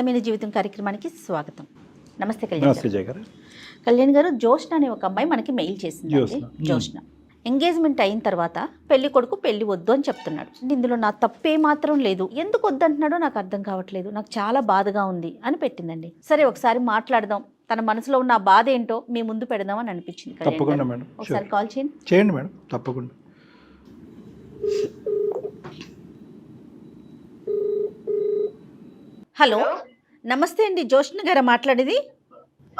మీ జీవితం కార్యక్రమానికి స్వాగతం. నమస్తే కళ్యాణ్ నమస్తే జయ గారు. కళ్యాణ్ గారు, జోష్న అనే ఒక అమ్మాయి మనకి మెయిల్ చేసింది. జోష్న ఎంగేజ్మెంట్ అయిన తర్వాత పెళ్లి కొడుకు పెళ్లి వద్దు అని చెప్తున్నాడు. ఇందులో నా తప్పే మాత్రం లేదు, ఎందుకు వద్దు అంటున్నాడో నాకు అర్థం కావట్లేదు, నాకు చాలా బాధగా ఉంది అని పెట్టిందండి. సరే ఒకసారి మాట్లాడదాం, తన మనసులో ఉన్న ఆ బాధ ఏంటో మీ ముందు పెడదాం అని అనిపించింది. తప్పకుండా మేడం, ఒకసారి కాల్ చేయండి మేడం, తప్పకుండా. హలో, నమస్తే అండి, జోష్న గారా మాట్లాడేది?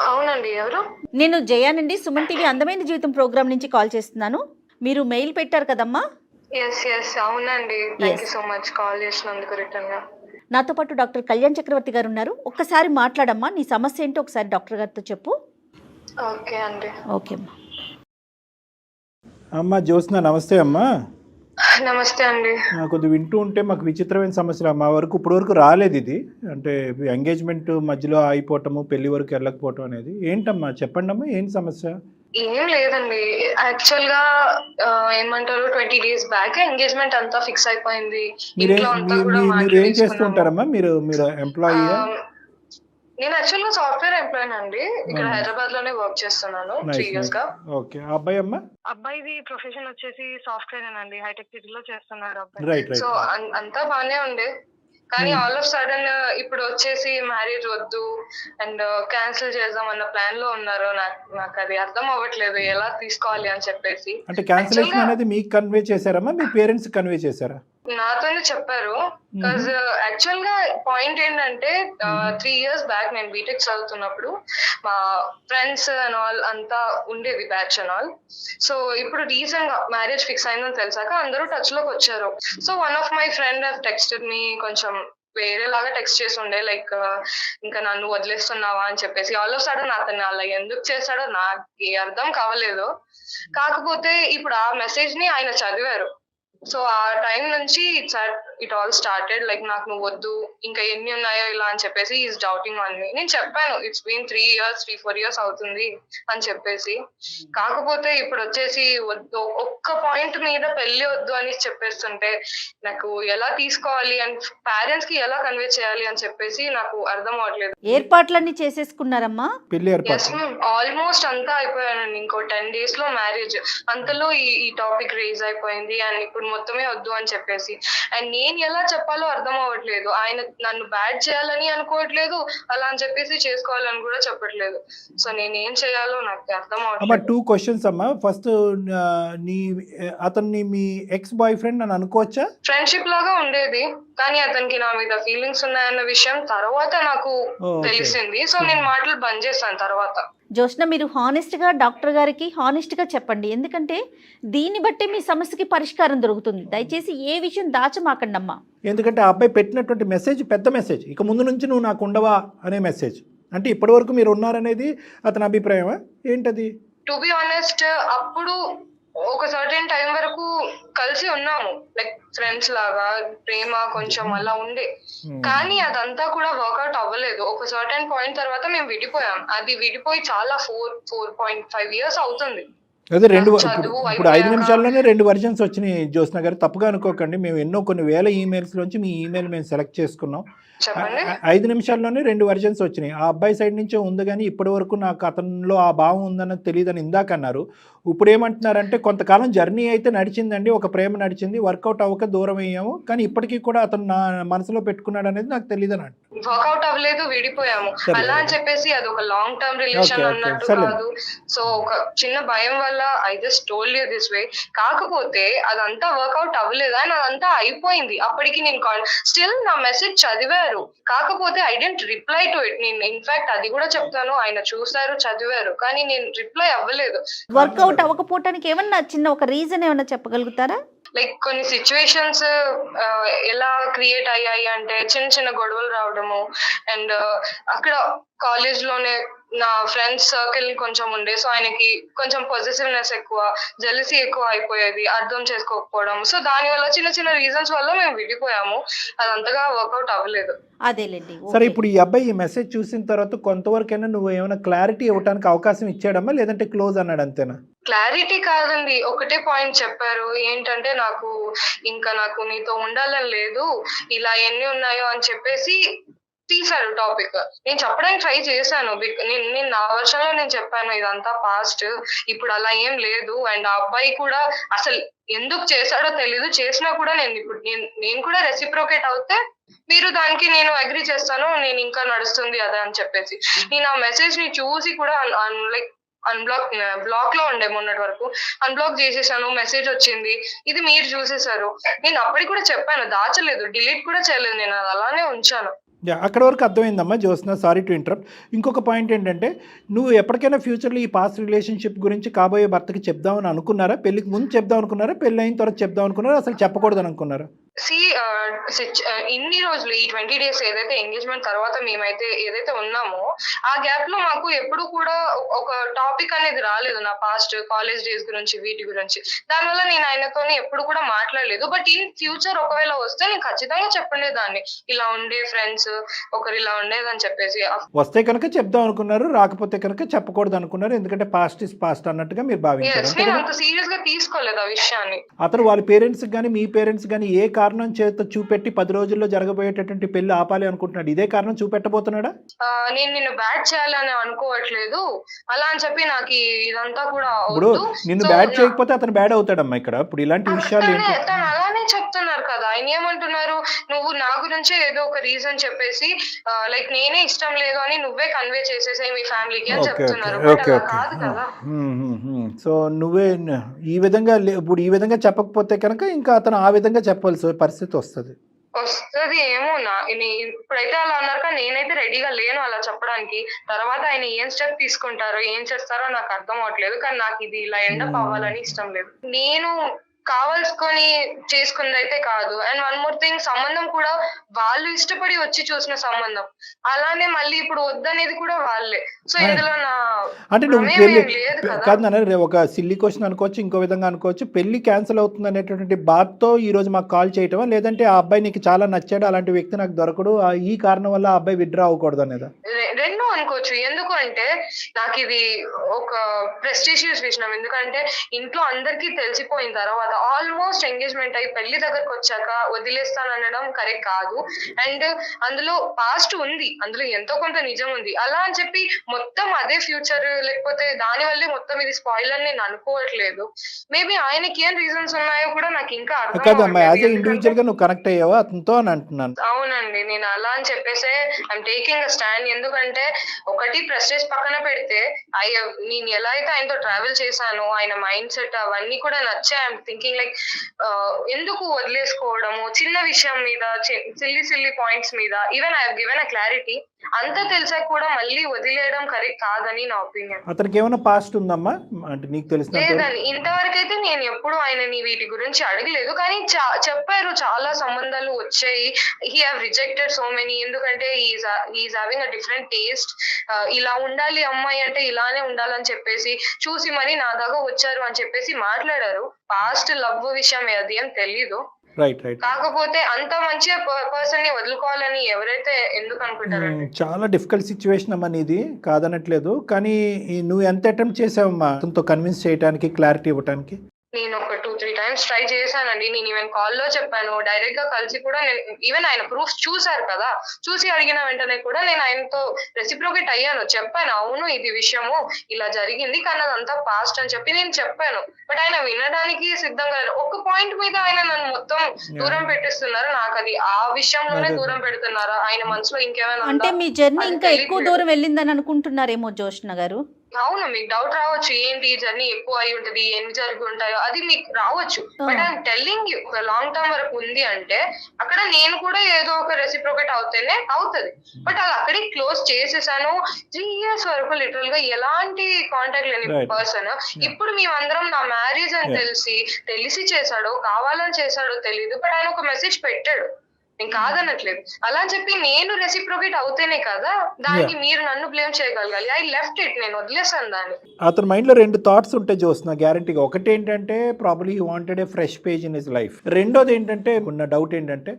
అవునండి, ఎవరు? నేను జయానండి, సుమన్ టీవీ అందమైన జీవితం ప్రోగ్రామ్ నుంచి కాల్ చేస్తున్నాను. మీరు మెయిల్ పెట్టారు కదమ్మా? అవునండి, థాంక్యూ సో మచ్ కాల్ చేసినందుకు రిటర్న్ గా. నాతో పాటు డాక్టర్ కళ్యాణ్ చక్రవర్తి గారు ఉన్నారు. ఒక్కసారి మాట్లాడమ్మా, నీ సమస్య ఏంటో ఒకసారి డాక్టర్ గారితో చెప్పు. ఓకే అండి. ఓకే అమ్మా. అమ్మా జ్యోత్స్న, నమస్తే అమ్మా. నమస్తే అండి. కొద్ది వింటూ ఉంటే మాకు విచిత్రమైన సమస్య. మా వరకు ఇప్పుడు వరకు రాలేదు ఇది, అంటే ఎంగేజ్మెంట్ మధ్యలో అయిపోవటము, పెళ్లి వరకు వెళ్ళకపోవటం అనేది. ఏంటమ్మా చెప్పండి అమ్మా, ఏంటి సమస్య? ఏం లేదండి, యాక్చువల్ గా ఏమంటారు 20 days బ్యాక్ ఎంగేజ్మెంట్ అంతా ఫిక్స్ అయిపోయింది. మీరు ఏం చేస్తుంటారమ్మా? మీరు ఎంప్లాయీ? నేను యాక్చువల్ గా సాఫ్ట్వేర్ ఎంప్లాయీ అండి, ఇక్కడ హైదరాబాద్ లోనే వర్క్ చేస్తున్నాను 3 years గా. ఓకే. అబ్బాయి అమ్మా? అబ్బాయిది ప్రొఫెషన్ వచ్చేసి సాఫ్ట్వేర్ అండి, హైటెక్ సిటీలో చేస్తున్నాడు అబ్బాయి. రైట్. సో అంతా బానే ఉండే, కానీ ఆల్ ఆఫ్ సడన్ ఇప్పుడు వచ్చేసి మ్యారేజ్ వద్దు అండ్ క్యాన్సిల్ చేద్దాం అన్న ప్లాన్ లో ఉన్నారు. నాకు అది అర్థం అవ్వట్లేదు ఎలా తీసుకోవాలి అని చెప్పేసి. అంటే క్యాన్సిలేషన్ అనేది మీకు కన్వే చేశారమ్మా, మీ పేరెంట్స్ కన్వే చేశారా? నాతోనే చెప్పారు. యాక్చువల్ గా పాయింట్ ఏంటంటే 3 years బ్యాక్ నేను బీటెక్ చదువుతున్నప్పుడు మా ఫ్రెండ్స్ అండ్ ఆల్ అంతా ఉండేది, బ్యాచ్ అండ్ ఆల్. సో ఇప్పుడు రీసెంట్ గా మ్యారేజ్ ఫిక్స్ అయిందని తెలిసాక అందరూ టచ్ లోకి వచ్చారు. So one of my friend texted మీ, కొంచెం వేరేలాగా టెక్స్ట్ చేసి ఉండే, లైక్ ఇంకా నన్ను వదిలేస్తున్నావా అని చెప్పేసి. ఆల్ ఆఫ్ సడన్ అతను అలా ఎందుకు చేశాడో నాకు అర్థం కావలేదు. కాకపోతే ఇప్పుడు ఆ మెసేజ్ ని ఆయన చదివారు. సో ఆ టైం నుంచి ఇట్ ఆల్ స్టార్టెడ్, లైక్ నాకు నువ్వు వద్దు, ఇంకా ఎన్ని ఉన్నాయో ఇలా అని చెప్పేసి ఈజ్ డౌటింగ్ ఆన్ మీ. నేను చెప్పాను ఇట్స్ బీన్ 3-4 years అవుతుంది అని చెప్పేసి. కాకపోతే ఇప్పుడు వచ్చేసి వద్దు, ఒక్క పాయింట్ మీద పెళ్లి వద్దు అని చెప్పేస్తుంటే నాకు ఎలా తీసుకోవాలి అండ్ పేరెంట్స్ కి ఎలా కన్వే చేయాలి అని చెప్పేసి నాకు అర్థం అవట్లేదు. ఏర్పాట్లన్నీ చేసేసుకున్నారమ్మా? ఆల్మోస్ట్ అంతా అయిపోయానండి. ఇంకో 10 days లో మ్యారేజ్. అంతలో ఈ టాపిక్ రేజ్ అయిపోయింది అండ్ ఇప్పుడు మొత్తమే వద్దు అని చెప్పేసి. అండ్ నేను ఎలా చెప్పాలో అర్థం అవ్వట్లేదు. ఆయన నన్ను బ్యాడ్ చేయాలని అనుకోవట్లేదు, అలా అని చెప్పేసి చేసుకోవాలని కూడా చెప్పట్లేదు. సో నేను ఏం చేయాలో నాకు అర్థం అవ్వట్లేదు. 2 questions అమ్మా. ఫస్ట్, అతన్ని మీ ఎక్స్ బాయ్ ఫ్రెండ్ అని అనుకోవచ్చా? ఫ్రెండ్షిప్ లాగా ఉండేది, కానీ అతనికి నా మీద ఫీలింగ్స్ ఉన్నాయన్న విషయం తర్వాత నాకు తెలిసింది. సో నేను మాటలు బంద్ చేశాను తర్వాత. జోష్న, మీరు హానెస్ట్గా డాక్టర్ గారికి హానెస్ట్గా చెప్పండి, ఎందుకంటే దీన్ని బట్టి మీ సమస్యకి పరిష్కారం దొరుకుతుంది. దయచేసి ఏ విషయం దాచమాకండి అమ్మా. ఎందుకంటే ఆ అబ్బాయి పెట్టినటువంటి మెసేజ్ పెద్ద మెసేజ్, ఇక ముందు నుంచి నువ్వు నాకు ఉండవా అనే మెసేజ్. అంటే ఇప్పటి వరకు మీరు ఉన్నారనేది అతని అభిప్రాయమా ఏంటది? టు బి ఆనెస్ట్, అప్పుడు ఒక సర్టెన్ టైం వరకు కలిసి ఉన్నాము, లైక్ ఫ్రెండ్స్ లాగా, ప్రేమ కొంచెం అలా ఉండే. కానీ అదంతా కూడా వర్కౌట్ అవ్వలేదు. ఒక సర్టెన్ పాయింట్ తర్వాత మేము విడిపోయాం. అది విడిపోయి చాలా 4.5 years అవుతుంది. అదే ఇప్పుడు 5 నిమిషాల్లోనే 2 వర్జన్స్ వచ్చినాయి. జ్యోత్స్న గారు తప్పుగా అనుకోకండి, మేము కొన్ని వేల ఈమెయిల్స్ లోంచి మీ ఈమెయిల్ మేము సెలెక్ట్ చేసుకున్నాం. 5 నిమిషాల్లోనే 2 వర్జన్స్ వచ్చినాయి. ఆ అబ్బాయి సైడ్ నుంచే ఉంది, కానీ ఇప్పటి వరకు నాకు అతనిలో ఆ భావం ఉందన్నది తెలియదని ఇందాక అన్నారు. ఇప్పుడు ఏమంటున్నారంటే కొంతకాలం జర్నీ అయితే నడిచిందండి, ఒక ప్రేమ నడిచింది, వర్కౌట్ అవ్వక దూరం అయ్యాము, కానీ ఇప్పటికీ కూడా అతను నా మనసులో పెట్టుకున్నాడు అనేది నాకు తెలియదు అని. వర్కౌట్ అవ్వలేదు, విడిపోయాము అలా అని చెప్పేసి అది ఒక లాంగ్ టర్మ్ రిలేషన్ అన్నట్టు కాదు. సో ఒక చిన్న భయం వల్ల I just told you this way. కాకపోతే అదంతా వర్కౌట్ అవ్వలేదు అండ్ అదంతా అయిపోయింది. అప్పటికి నేను స్టిల్ నా మెసేజ్ చదివారు, కాకపోతే I didn't reply to it. నేను ఇన్ఫాక్ట్ అది కూడా చెప్తాను, ఆయన చూసారు, చదివారు, కానీ నేను రిప్లై అవ్వలేదు. వర్కౌట్ అవ్వకపోవటానికి ఏమన్నా చిన్న ఒక రీజన్ ఏమన్నా చెప్పగలుగుతారా? లైక్ కొన్ని సిచ్యువేషన్స్ ఎలా క్రియేట్ అయ్యాయి అంటే చిన్న చిన్న గొడవలు రావడము అండ్ అక్కడ కాలేజ్ లోనే నా ఫ్రెండ్స్ సర్కిల్ కొంచెం ఉండే. సో ఆయనకి కొంచెం పొజిటివ్నెస్ ఎక్కువ, జెలసీ ఎక్కువ అయిపోయేది, అర్థం చేసుకోకపోవడం. సో దాని వల్ల చిన్న చిన్న రీజన్స్ వల్ల మేము విడిపోయాము. అదంతగా వర్కౌట్ అవ్వలేదు. అదేలేండి. సరే, ఇప్పుడు ఈ అబ్బాయి ఈ మెసేజ్ చూసిన తర్వాత కొంతవరకైనా నువ్వు ఏమైనా క్లారిటీ ఇవ్వడానికి అవకాశం ఇచ్చాడమ్మా, లేదంటే క్లోజ్ అన్నాడు అంతేనా? క్లారిటీ కాదండి, ఒకటే పాయింట్ చెప్పారు. ఏంటంటే నాకు నీతో ఉండాలని లేదు, ఇలా ఎన్ని ఉన్నాయో అని చెప్పేసి తీసాడు టాపిక్. నేను చెప్పడానికి ట్రై చేశాను. నేను నా వర్షంలో నేను చెప్పాను ఇదంతా పాస్ట్, ఇప్పుడు అలా ఏం లేదు. అండ్ ఆ అబ్బాయి కూడా అసలు ఎందుకు చేశాడో తెలీదు, చేసినా కూడా నేను కూడా రెసిప్రోకేట్ అవుతే మీరు దానికి నేను అగ్రి చేస్తాను, నేను ఇంకా నడుస్తుంది అదే అని చెప్పేసి నేను ఆ మెసేజ్ ని చూసి కూడా లైక్ బ్లాక్ లో ఉండే మొన్నటి వరకు అన్బ్లాక్ చేసేసాను. మెసేజ్ వచ్చింది, ఇది మీరు చూసేశారు. నేను అప్పటికి కూడా చెప్పాను, దాచలేదు, డిలీట్ కూడా చేయలేదు, నేను అది అలానే ఉంచాను. అక్కడ వరకు అర్థమైందమ్మా జ్యోత్స్న, సారీ టు ఇంటరప్ట్. ఇంకొక పాయింట్ ఏంటంటే, నువ్వు ఎప్పటికైనా ఫ్యూచర్లో ఈ పాస్ట్ రిలేషన్షిప్ గురించి కాబోయే భర్తకి చెప్దామని అనుకున్నారా? పెళ్ళికి ముందు చెప్దాం అనుకున్నారా? పెళ్ళి అయిన తర్వాత చెప్దాం అనుకున్నారా? అసలు చెప్పకూడదని అనుకున్నారా? ఇన్ని రోజులు ఈ 20 days ఏదైతే ఎంగేజ్మెంట్ తర్వాత మేమైతే ఏదైతే ఉన్నామో ఆ గ్యాప్ లో మాకు ఎప్పుడు కూడా ఒక టాపిక్ అనేది రాలేదు, నా పాస్ట్ కాలేజ్ డేస్ గురించి వీటి గురించి. దానివల్ల నేను ఆయనతో ఎప్పుడు కూడా మాట్లాడలేదు. బట్ ఇన్ ఫ్యూచర్ ఒకవేళ వస్తే నేను ఖచ్చితంగా చెప్పలేదాన్ని, ఇలా ఉండే ఫ్రెండ్స్ ఒకరు ఇలా ఉండేదని చెప్పేసి. వస్తే కనుక చెప్దాం అనుకున్నారు, రాకపోతే కనుక చెప్పకూడదు అనుకున్నారు, ఎందుకంటే పాస్ట్ ఇస్ పాస్ట్ అన్నట్టుగా మీరు భావించారు. నేను అంత సీరియస్ గా తీసుకోలేదు ఆ విషయాన్ని. అతను వాళ్ళ పేరెంట్స్ కానీ మీ పేరెంట్స్ కానీ ఏ కారణం చేత చూపెట్టి 10 రోజుల్లో జరగబోయేటటువంటి పెళ్లి ఆపాలి అనుకుంటున్నాడు? ఇదే కారణం చూపెట్టబోతున్నాడా? నేను నిన్ను బ్యాడ్ చేయాలని అనుకోవట్లేదు, అలా అని చెప్పి నాకు ఇదంతా కూడా ఇప్పుడు నిన్ను బ్యాడ్ చేయకపోతే అతను బ్యాడ్ అవుతాడమ్మా. ఇక్కడ ఇప్పుడు ఇలాంటి విషయాలు తను అలానే చెప్తున్నారు కదా. ఆయన ఏమంటున్నారు, నువ్వు నా గురించే ఏదో ఒక రీజన్ చెప్పేసి లైక్ నేనే ఇష్టం లేదు అని నువ్వే కన్వే చేసేసే మీ ఫ్యామిలీకి అని చెప్తున్నారు. కాదు కదా. సో నువ్వే ఈ విధంగా ఇప్పుడు ఈ విధంగా చెప్పకపోతే కనుక ఇంకా అతను ఆ విధంగా చెప్పాల్సిన పరిస్థితి వస్తుంది. ఏమో ఇప్పుడైతే అలా అన్నారు కానీ నేనైతే రెడీగా లేను అలా చెప్పడానికి. తర్వాత ఆయన ఏం స్టెప్ తీసుకుంటారో ఏం చేస్తారో నాకు అర్థం అవట్లేదు. కానీ నాకు ఇది ఇలా ఎండప్ అవ్వాలని ఇష్టం లేదు. నేను కావాల్సుకొని చేసుకుంది అయితే కాదు. అండ్ వన్ మోర్ థింగ్, సంబంధం కూడా వాళ్ళు ఇష్టపడి వచ్చి చూసిన సంబంధం, అలానే మళ్ళీ ఇప్పుడు వద్దనేది కూడా వాళ్ళే. సో ఇందులో నా అంటే నువ్వు పెళ్లి కాదు నాన్న, ఒక సిల్లీ క్వశ్చన్ అనుకోవచ్చు, ఇంకో విధంగా అనుకోవచ్చు, పెళ్లి క్యాన్సిల్ అవుతుంది అనేటటువంటి బాధతో ఈ రోజు మాకు కాల్ చేయటమా, లేదంటే ఆ అబ్బాయి నీకు చాలా నచ్చాడు, అలాంటి వ్యక్తి నాకు దొరకడు, ఈ కారణం వల్ల ఆ అబ్బాయి విత్డ్రా అవ్వకూడదు అనేదా? రెండు అనుకోవచ్చు. ఎందుకు అంటే నాకు ఇది ఒక ప్రెస్టీషియస్ విషయం. ఎందుకంటే ఇంట్లో అందరికీ తెలిసిపోయిన తర్వాత ఆల్మోస్ట్ ఎంగేజ్మెంట్ అయ్యి పెళ్లి దగ్గరకు వచ్చాక వదిలేస్తానడం కరెక్ట్ కాదు. అండ్ అందులో పాస్ట్ ఉంది, అందులో ఎంతో కొంత నిజం ఉంది. అలా అని చెప్పి మొత్తం అదే ఫ్యూచర్ లేకపోతే దాని వల్లే మొత్తం ఇది స్పాయిల్ అని నేను అనుకోవట్లేదు. మేబీ ఆయనకి ఏం రీజన్స్ ఉన్నాయో కూడా నాకు ఇంకా ఇండివిజువల్ గా నువ్వు కనెక్ట్ అయ్యావా అతనితో అని అంటున్నాను. అవునండి, నేను అలా అని చెప్పేసి ఐఎమ్ టేకింగ్ అ స్టాండ్. ఎందుకంటే ఒకటి ప్రెస్టేజ్ పక్కన పెడితే నేను ఎలా అయితే ఆయనతో ట్రావెల్ చేశానో ఆయన మైండ్ సెట్ అవన్నీ కూడా నచ్చాయి. ఐఎమ్ థింకింగ్ లైక్ ఎందుకు వదిలేసుకోవడము చిన్న విషయం మీద, సిల్లీ పాయింట్స్ మీద. Even I have given a clarity. అంతా తెలిసాక కూడా మళ్ళీ వదిలేయడం కరెక్ట్ కాదని నా ఒపీనియన్. అతనికి ఏమైనా పాస్ట్ ఉందమ్మా అంటే నీకు తెలిసిన? లేదని ఇంతవరకు అయితే నేను ఎప్పుడు ఆయనని వీటి గురించి అడగలేదు. కానీ చెప్పారు చాలా సంబంధాలు వచ్చాయి, he have rejected so many. ఎందుకంటే is having a different taste, ఇలా ఉండాలి అమ్మాయి అంటే ఇలానే ఉండాలని చెప్పేసి చూసి మరి నా దాకా వచ్చారు అని చెప్పేసి మాట్లాడారు. పాస్ట్ లవ్ విషయం అది ఏం తెలీదు. కాకపోతే అంత మంచి పర్సన్ ని వదులుకోవాలని ఎవరైతే ఎందుకు అనుకుంటారండి? చాలా డిఫికల్ట్ సిచ్యువేషన్ అమ్మా నీది, కాదనట్లేదు. కానీ నువ్వు ఎంత అటెంప్ట్ చేసావమ్మా అతనితో కన్విన్స్ చేయడానికి, క్లారిటీ ఇవ్వడానికి? నేను ఒక 2-3 times ట్రై చేశానండి. నేను ఈవెన్ కాల్లో చెప్పాను, డైరెక్ట్ గా కలిసి కూడా నేను ఈవెన్ ఆయన ప్రూఫ్స్ చూసారు కదా, చూసి అడిగిన వెంటనే కూడా నేను ఆయనతో రెసిప్రోకేట్ అయ్యాను, చెప్పాను అవును ఇది విషయము ఇలా జరిగింది కానీ అదంతా పాస్ట్ అని చెప్పి నేను చెప్పాను. బట్ ఆయన వినడానికి సిద్ధంగా లేరు. ఒక పాయింట్ మీద ఆయన నన్ను మొత్తం దూరం పెట్టేస్తున్నారు. నాకు అది ఆ విషయంలోనే దూరం పెడుతున్నారా, ఆయన మనసులో ఇంకేమైనా అంటే మీ జర్నీ ఇంకా ఎక్కువ దూరం వెళ్ళిందని అనుకుంటున్నారేమో జ్యోత్స్న గారు? అవును, మీకు డౌట్ రావచ్చు, ఏంటి ఈ జర్నీ ఎక్కువ అయి ఉంటది, ఎన్ని జరిగి ఉంటాయో అది మీకు రావచ్చు. బట్ ఐఎమ్ టెల్లింగ్ యూ, ఒక లాంగ్ టర్మ్ వరకు ఉంది అంటే అక్కడ నేను కూడా ఏదో ఒక రెసిప్రోకేట్ అవుతేనే అవుతుంది. బట్ అది అక్కడికి క్లోజ్ చేసేసాను. 3 years వరకు లిటరల్ గా ఎలాంటి కాంటాక్ట్ లేని పర్సన్. ఇప్పుడు మేమందరం నా మ్యారేజ్ అని తెలిసి చేశాడో కావాలని చేశాడో తెలీదు. బట్ ఆయన ఒక మెసేజ్ పెట్టాడు, నేను కాదనట్లేదు. అలా చెప్పి నేను రెసిప్రోకేట్ అవుతేనే కదా దానికి మీరు నన్ను బ్లేమ్ చేయగలగాలి. ఐ లెఫ్ట్ ఇట్, నేను వదిలేసాను దాన్ని. అతని మైండ్ లో 2 థాట్స్ ఉంటాయి చూస్తున్నా గ్యారంటీగా. ఒకటి ఏంటంటే probably he wanted a fresh page in his life. రెండోది ఏంటంటే ఉన్న డౌట్ ఏంటంటే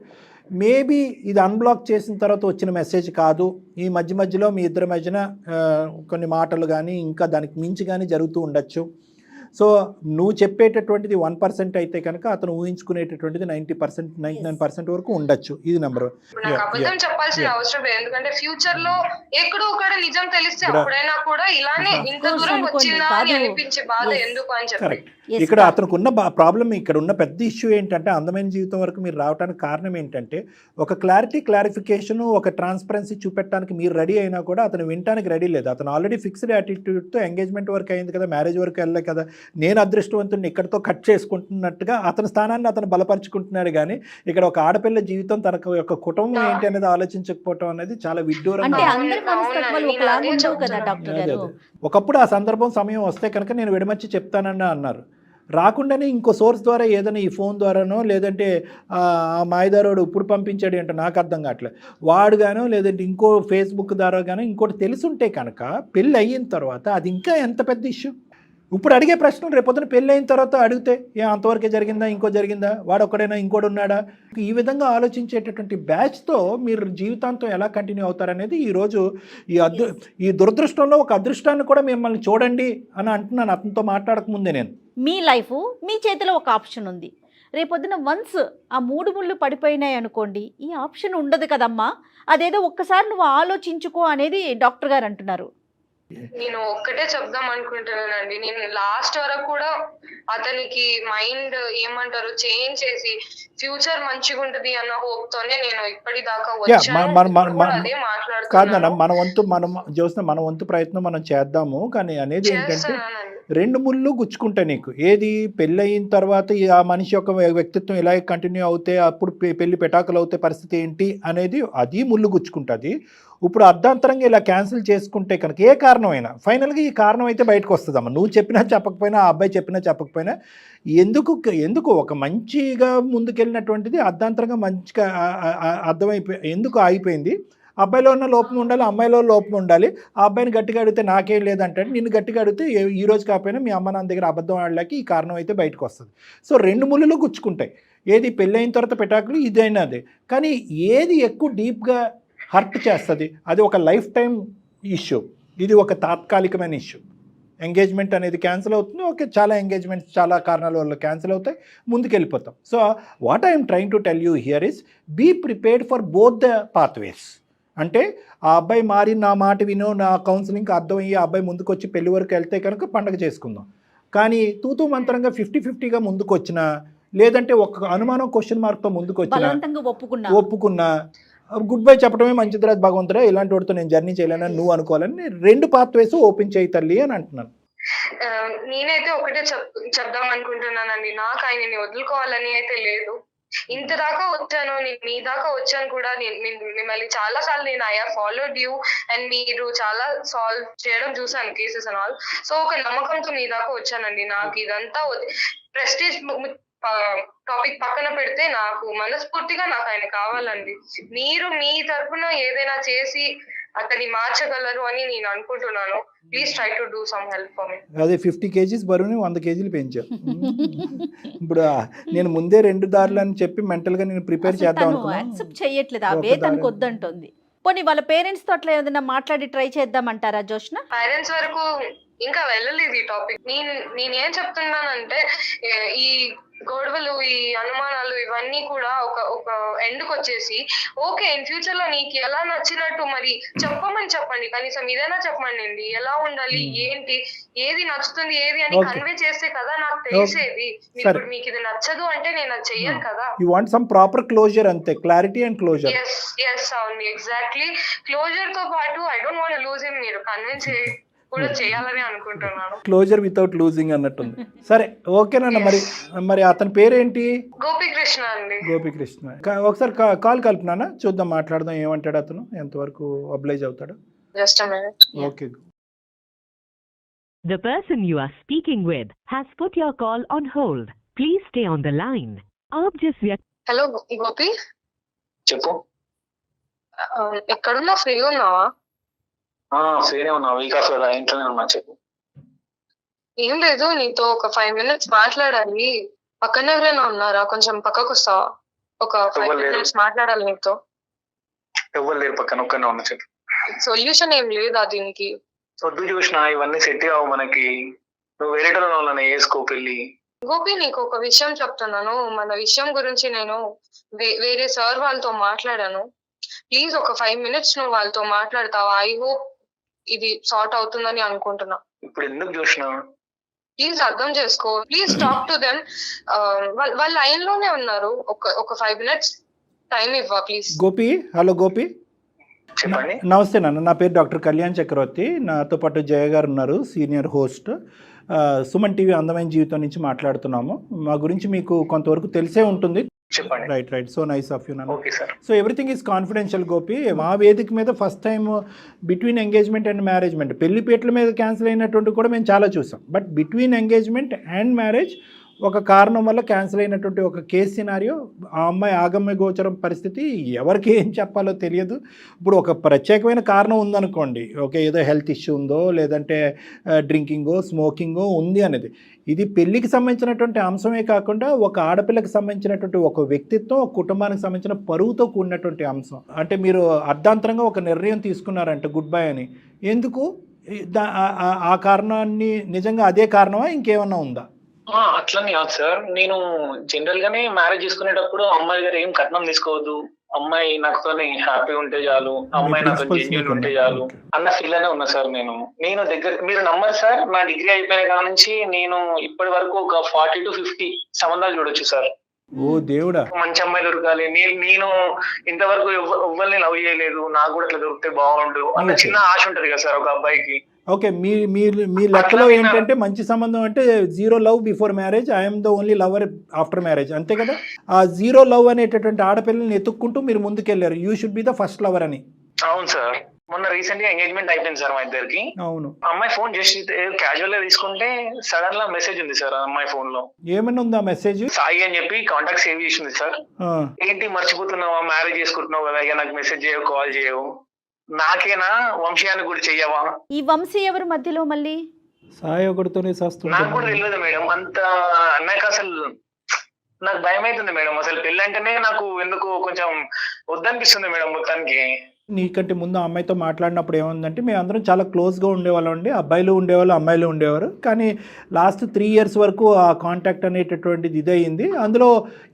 మేబీ ఇది అన్బ్లాక్ చేసిన తర్వాత వచ్చిన మెసేజ్ కాదు, ఈ మధ్యలో మీ ఇద్దరి మధ్యన కొన్ని మాటలు కానీ ఇంకా దానికి మించి కానీ జరుగుతూ ఉండొచ్చు. సో నువ్వు చెప్పేటటువంటిది 1% అయితే కనుక అతను ఊహించుకునేటటువంటిది 99% వరకు ఉండొచ్చు. ఇది నెంబర్ నాకు అబద్ధం చెప్పాల్సిన అవసరం లేదు, ఎందుకంటే ఫ్యూచర్ లో ఎక్కడో ఒక నిజం తెలిస్తే అప్పుడైనా కూడా ఇలానే ఇంత దూరం వచ్చిందా అని అనిపించే బాధ ఎందుకు అని చెప్పి. కరెక్ట్. ఇక్కడ అతనికి ఉన్న ప్రాబ్లం, ఇక్కడ ఉన్న పెద్ద ఇష్యూ ఏంటంటే అందమైన జీవితం వరకు మీరు రావడానికి కారణం ఏంటంటే ఒక క్లారిఫికేషన్, ఒక ట్రాన్స్పరెన్సీ చూపెట్టడానికి మీరు రెడీ అయినా కూడా అతను వినడానికి రెడీ లేదు. అతను ఆల్రెడీ ఫిక్స్డ్ యాటిట్యూడ్తో ఎంగేజ్మెంట్ వరకు అయింది కదా, మ్యారేజ్ వరకు వెళ్ళలే కదా, నేను అదృష్టవంతుడిని ఇక్కడతో కట్ చేసుకుంటున్నట్టుగా అతని స్థానాన్ని అతను బలపరుచుకుంటున్నాడు. కానీ ఇక్కడ ఒక ఆడపిల్ల జీవితం, తనకు యొక్క కుటుంబం ఏంటి అనేది ఆలోచించకపోవటం అనేది చాలా విడ్డూరంగా. ఒకప్పుడు ఆ సందర్భం సమయం వస్తే కనుక నేను విడమర్చి చెప్తానని అన్నారు. రాకుండానే ఇంకో సోర్స్ ద్వారా ఏదైనా ఈ ఫోన్ ద్వారానో లేదంటే మాయదారోడు ఇప్పుడు పంపించాడు ఏంటో నాకు అర్థం కావట్లేదు, వాడు గానో లేదంటే ఇంకో ఫేస్బుక్ ద్వారా గానో ఇంకోటి తెలుసుంటే కనుక పెళ్ళి అయిన తర్వాత అది ఇంకా ఎంత పెద్ద ఇష్యూ. ఇప్పుడు అడిగే ప్రశ్నలు రేపొద్దున పెళ్ళి అయిన తర్వాత అడిగితే అంతవరకే జరిగిందా, ఇంకో జరిగిందా, వాడు ఒక్కడైనా ఇంకోటి ఉన్నాడా, ఈ విధంగా ఆలోచించేటటువంటి బ్యాచ్తో మీరు జీవితాంతం ఎలా కంటిన్యూ అవుతారనేది ఈరోజు ఈ దురదృష్టంలో ఒక అదృష్టాన్ని కూడా మిమ్మల్ని చూడండి అని అంటున్నాను అతనితో మాట్లాడకముందే. నేను మీ లైఫ్ మీ చేతిలో ఒక ఆప్షన్ ఉంది. రేపొద్దున వన్స్ ఆ 3 ముళ్ళు పడిపోయినాయి అనుకోండి, ఈ ఆప్షన్ ఉండదు కదమ్మా, అదేదో ఒక్కసారి నువ్వు ఆలోచించుకో అనేది డాక్టర్ గారు అంటున్నారు. నేను ఒక్కటే చెప్దాం అనుకుంటున్నానండి, నేను లాస్ట్ వరకు కూడా అతనికి మైండ్ ఏమంటారు చేంజ్ చేసి ఫ్యూచర్ మంచిగా ఉంటది అన్న హోప్ తోనే నేను ఇప్పటిదాకా అదే కాదన్న మన వంతు ప్రయత్నం మనం చేద్దాము. కానీ అనేది ఏంటంటే 2 ముళ్ళు గుచ్చుకుంటాయి నీకు. ఏది పెళ్ళి అయిన తర్వాత ఆ మనిషి యొక్క వ్యక్తిత్వం ఇలాగే కంటిన్యూ అవుతే అప్పుడు పెళ్లి పెటాకులు అవుతే పరిస్థితి ఏంటి అనేది అది ముళ్ళు గుచ్చుకుంటుంది. ఇప్పుడు అర్ధాంతరంగా ఇలా క్యాన్సిల్ చేసుకుంటే కనుక ఏ కారణమైనా ఫైనల్గా ఈ కారణం అయితే బయటకు వస్తుందమ్మా. నువ్వు చెప్పినా చెప్పకపోయినా, ఆ అబ్బాయి చెప్పినా చెప్పకపోయినా, ఎందుకు ఒక మంచిగా ముందుకెళ్ళినటువంటిది అర్ధాంతరంగా మంచిగా ఎందుకు ఆగిపోయింది. అబ్బాయిలో ఉన్న లోపం ఉండాలి, అమ్మాయిలో లోపం ఉండాలి. ఆ అబ్బాయిని గట్టిగా అడిగితే నాకేం లేదంటే, నిన్ను గట్టిగా అడిగితే ఈ రోజు కాకపోయినా మీ అమ్మ నాన్న దగ్గర అబద్ధం ఆడలేక ఈ కారణం అయితే బయటకు వస్తుంది. సో 2 ముళ్ళు గుచ్చుకుంటాయి. ఏది పెళ్ళైన తర్వాత పెటాకులు, ఇదైనా అదే. కానీ ఏది ఎక్కువ డీప్గా హర్ట్ చేస్తుంది, అది ఒక లైఫ్ టైం ఇష్యూ, ఇది ఒక తాత్కాలికమైన ఇష్యూ. ఎంగేజ్మెంట్ అనేది క్యాన్సిల్ అవుతుంది, ఓకే, చాలా ఎంగేజ్మెంట్స్ చాలా కారణాల వల్ల క్యాన్సిల్ అవుతాయి, ముందుకు వెళ్ళిపోతాం. So what I'm trying to tell you here is be prepared for both the pathways. అంటే ఆ అబ్బాయి మారి నా మాట వినో, నా కౌన్సిలింగ్కి అర్థమయ్యి ఆ అబ్బాయి ముందుకు వచ్చి పెళ్లి వరకు వెళ్తే కనుక పండగ చేసుకుందాం. కానీ తూతూ మంత్రంగా 50-50గా ముందుకు వచ్చినా, లేదంటే ఒక అనుమానం క్వశ్చన్ మార్క్తో ముందుకు వచ్చినా, ఒప్పుకున్నా గుడ్ బై చెప్పడమే మంచిది రాదు భగవంతుడా, ఇలాంటి వాడితో నేను జర్నీ చేయలేనని నువ్వు అనుకోవాలని 2 పాత్వేస్ ఓపెన్ చేయి తల్లి అని అంటున్నాను. నేనైతే ఒకటే చెప్దాం అనుకుంటున్నానండి, నాకు ఆయనని వదులుకోవాలని అయితే లేదు. ఇంత దాకా వచ్చాను, నేను మీ దాకా వచ్చాను కూడా, మిమ్మల్ని చాలా సార్లు నేను I have followed you and మీరు చాలా సాల్వ్ చేయడం చూసాను కేసెస్ అండ్ ఆల్. సో ఒక నమ్మకంతో మీ దాకా వచ్చానండి. నాకు ఇదంతా ప్రెస్టీజ్ టాపిక్ పక్కన పెడితే నాకు మనస్ఫూర్తిగా నాకు ఆయన కావాలండి. మీరు మీ తరఫున ఏదైనా చేసి అతన్ని మార్చగలరు అని నేను అనుకుంటున్నాను. Please try to do some help for me. అదే 50 kgs బరువుని 100 kgs పెంచా. ఇప్పుడు నేను ముందే 2 దారులు అని చెప్పి మెంటల్ గా నేను ప్రిపేర్ చేద్దాం అనుకున్నాను. యాక్సెప్ట్ చేయట్లేదు, ఆ వేతనకు వద్దంటుంది. పోనీ వాళ్ళ పేరెంట్స్ తో అట్లా ఏదైనా మాట్లాడి ట్రై చేద్దామంటారా జోష్న? పేరెంట్స్ వరకు ఇంకా వెళ్ళలేదు ఈ టాపిక్. నేనేం చెప్తున్నానంటే ఈ గొడవలు, ఈ అనుమానాలు ఇవన్నీ కూడా ఒక ఎండ్కి వచ్చేసి ఓకే ఇన్ ఫ్యూచర్ లో నీకు ఎలా నచ్చినట్టు మరి చెప్పండి, కనీసం ఇదైనా చెప్పండి, ఎలా ఉండాలి, ఏంటి, ఏది నచ్చుతుంది ఏది అని కన్వే చేస్తే కదా నాకు తెలిసేది. ఇప్పుడు మీకు ఇది నచ్చదు అంటే నేను అది చెయ్యను కదా. You want some proper closure, అంతే, క్లారిటీ అండ్ క్లోజర్. yes అవును, ఎగ్జాక్ట్లీ. క్లోజర్ తో పాటు I don't want to lose him, మీరు కన్విన్స్ కూడా చేయాలని అనుకుంటున్నాను. క్లోజర్ వితౌట్ లూజింగ్ అన్నట్టుంది. సరే ఓకేనా. మరి అతని పేరేంటి? గోపికృష్ణ అండి. గోపికృష్ణ. ఒకసారి కాల్ కలుపునా, చూద్దాం, మాట్లాడదాం, ఏమంటాడు అతను, ఎంతవరకు అబ్లైజ్ అవుతాడు. Just a minute. Okay. The person you are speaking with has put your call on hold. Please stay on the line. आप जिस व्यक्ति హలో గోపి, చెప్పు. ఎక్కడున్నా, ఫ్రీగా ఉన్నావా? ఫ్రీనే ఉన్నా, వీక్ ఆఫ్ కదా, ఇంట్లోనే ఉన్నా. చెప్పు. ఏం లేదు, నీతో ఒక 5 minutes మాట్లాడాలి. పక్కన ఎవరైనా ఉన్నారా? కొంచెం పక్కకు వస్తావా? ఒక 5 minutes మాట్లాడాలి నీతో. ఎవరు లేరు పక్కన, ఒక్కనే ఉన్నా. చెప్పు. సొల్యూషన్ ఏం లేదా దీనికి? వద్దు చూసిన, ఇవన్నీ సెట్ కావు మనకి. నువ్వు వేరే వాళ్ళని వేసుకో పెళ్లి. గోపి నీకు ఒక విషయం చెప్తున్నాను, మన విషయం గురించి నేను వేరే సార్ వాళ్ళతో మాట్లాడాను. ప్లీజ్ ఒక 5 minutes నువ్వు వాళ్ళతో మాట్లాడతావా? ఐ హోప్ ఇది సార్ట్ అవుతుందని అనుకుంటున్నా. ఇప్పుడు ఎందుకు చూసినా? ప్లీజ్ అర్థం చేసుకో, ప్లీజ్ టాక్ టు దెమ్. వాళ్ళ లైన్ లోనే ఉన్నారు, ఒక 5 minutes టైం ఇవ్వ ప్లీజ్. గోపి, హలో గోపి. చెప్పండి. నమస్తే నాన్న, నా పేరు డాక్టర్ కళ్యాణ్ చక్రవర్తి. నాతో పాటు జయ గారు ఉన్నారు, సీనియర్ హోస్ట్. సుమన్ టీవీ అందమైన జీవితం నుంచి మాట్లాడుతున్నాము. మా గురించి మీకు కొంతవరకు తెలిసే ఉంటుంది. చెప్పండి. Right. So nice of you నాన్న. Okay sir. So everything is confidential Gopi. మా వేదిక మీద first time between engagement and marriagement, పెళ్లిపేటల మీద క్యాన్సిల్ అయినటువంటి కూడా మేము చాలా చూసాం. But between engagement and marriage ఒక కారణం వల్ల క్యాన్సిల్ అయినటువంటి ఒక కేసు సినారియో, ఆ అమ్మాయి ఆగమ్య గోచరం పరిస్థితి, ఎవరికి ఏం చెప్పాలో తెలియదు. ఇప్పుడు ఒక ప్రత్యేకమైన కారణం ఉందనుకోండి, ఓకే, ఏదో హెల్త్ ఇష్యూ ఉందో లేదంటే డ్రింకింగో స్మోకింగో ఉంది అనేది. ఇది పెళ్ళికి సంబంధించినటువంటి అంశమే కాకుండా ఒక ఆడపిల్లకి సంబంధించినటువంటి ఒక వ్యక్తిత్వం, ఒక కుటుంబానికి సంబంధించిన పరువుతో కూడినటువంటి అంశం. అంటే మీరు అర్ధాంతరంగా ఒక నిర్ణయం తీసుకున్నారంటే గుడ్ బై అని. ఎందుకు ఆ కారణాన్ని నిజంగా అదే కారణమా, ఇంకేమన్నా ఉందా? అట్లని కాదు సార్, నేను జనరల్ గానే మ్యారేజ్ చేసుకునేటప్పుడు అమ్మాయి గారు ఏం కట్నం తీసుకోవద్దు, అమ్మాయి నాతో హ్యాపీ ఉంటే చాలు, అమ్మాయి నాతో జెన్యూన్ ఉంటే చాలు అన్న ఫీల్ అనే ఉన్నా సార్. నేను దగ్గర, మీరు నమ్మరు సార్, నా డిగ్రీ అయిపోయిన కాడ నుంచి నేను ఇప్పటి వరకు ఒక 40 to 50 సంబంధాలు చూడొచ్చు సార్. ఓ దేవుడా, మంచి అమ్మాయి దొరకాలి. నేను ఇంతవరకు ఎవ్వరిని లవ్ చేయలేదు, నాకు కూడా అట్లా దొరికితే బాగుండు అన్న చిన్న ఆశ ఉంటది కదా సార్ ఒక అబ్బాయికి. ఓకే, మీ లెక్కలో ఏంటంటే మంచి సంబంధం అంటే 0 love before marriage, I'm the only lover after marriage, అంతే కదా? ఆ 0 love అనేటటువంటి ఆడపిల్లల్ని ఎత్తుక్కుంటూ మీరు ముందుకెళ్లారు, you should be the first lover అని. అవును సార్. మొన్న రీసెంట్ గా ఎంగేజ్మెంట్ అయిపోయింది సార్ మా ఇద్దరికి. అవును. అమ్మాయి ఫోన్ జస్ట్ క్యాజువల్ గా తీసుకుంటే సడన్ గా మెసేజ్ ఉంది సార్ అమ్మాయి ఫోన్ లో. ఏమన్నా ఉందా మెసేజ్? సాయి అని చెప్పి కాంటాక్ట్ సేవ్ చేసింది సార్. ఏంటి మర్చిపోతున్నావా, మ్యారేజ్ చేసుకుంటున్నావు కదా, ఇక నాకు మెసేజ్ చేయవు, కాల్ చేయవు, నాకేనా వంశీయాన్ని కూడా చెయ్యవా? ఈ వంశీ ఎవరు మధ్యలో మళ్ళీ? సాయి ఒకటితోనే నాకు కూడా తెలియదు మేడం. అంత నాకు అసలు నాకు భయం అవుతుంది మేడం. అసలు పెళ్ళి అంటేనే నాకు ఎందుకు కొంచెం వద్దనిపిస్తుంది మేడం మొత్తానికి. నీకంటే ముందు ఆ అమ్మాయితో మాట్లాడినప్పుడు ఏముందంటే, మేము అందరం చాలా క్లోజ్గా ఉండేవాళ్ళం అండి, అబ్బాయిలు ఉండేవాళ్ళు అమ్మాయిలు ఉండేవారు. కానీ లాస్ట్ 3 years వరకు ఆ కాంటాక్ట్ అనేటటువంటిది ఇదయింది. అందులో